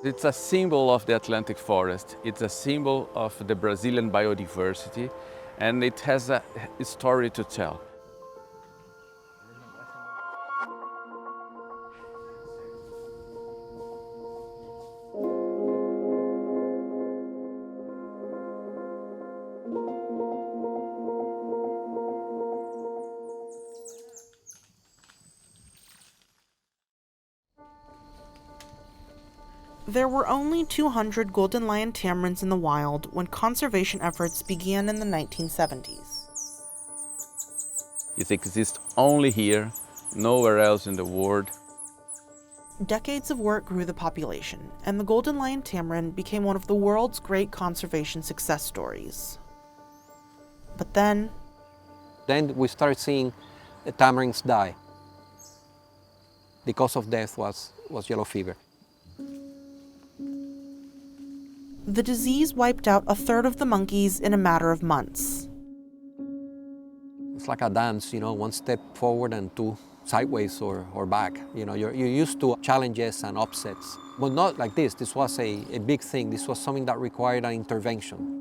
It's a symbol of the Atlantic forest. It's a symbol of the Brazilian biodiversity, and it has a story to tell. There were only 200 golden lion tamarins in the wild when conservation efforts began in the 1970s. It exists only here, nowhere else in the world. Decades of work grew the population, and the golden lion tamarin became one of the world's great conservation success stories. But then we started seeing the tamarins die. The cause of death was yellow fever. the disease wiped out a third of the monkeys in a matter of months. It's like a dance, you know, one step forward and two sideways or back. You know, you're used to challenges and upsets, but not like this. This was a big thing. This was something that required an intervention.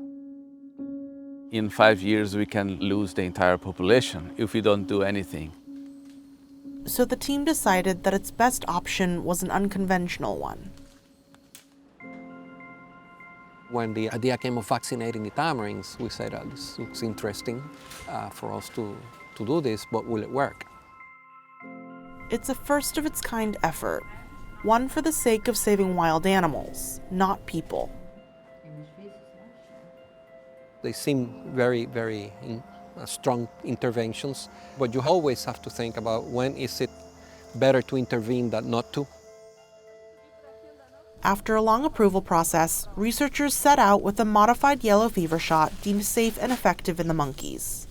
In 5 years, we can lose the entire population if we don't do anything. So the team decided that its best option was an unconventional one. When the idea came of vaccinating the tamarins, we said, this looks interesting for us to do this, but will it work? It's a first-of-its-kind effort, one for the sake of saving wild animals, not people. They seem very, very strong interventions, but you always have to think about when is it better to intervene than not to. After a long approval process, researchers set out with a modified yellow fever shot deemed safe and effective in the monkeys.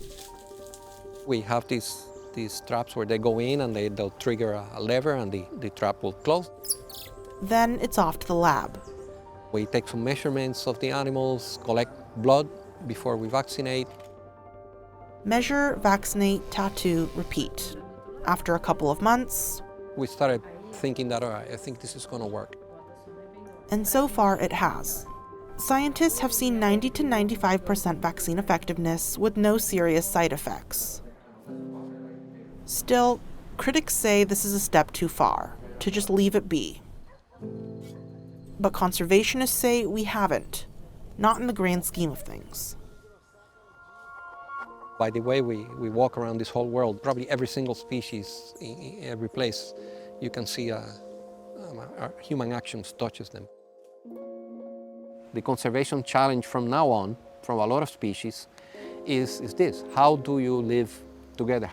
We have these traps where they go in and they'll trigger a lever and the trap will close. Then it's off to the lab. We take some measurements of the animals, collect blood before we vaccinate. Measure, vaccinate, tattoo, repeat. After a couple of months, we started thinking that, all right, I think this is going to work. And so far it has. Scientists have seen 90 to 95% vaccine effectiveness with no serious side effects. Still, critics say this is a step too far, to just leave it be. But conservationists say we haven't, not in the grand scheme of things. By the way we walk around this whole world, probably every single species, in every place, you can see our human actions touches them. The conservation challenge from now on, from a lot of species, is this: how do you live together?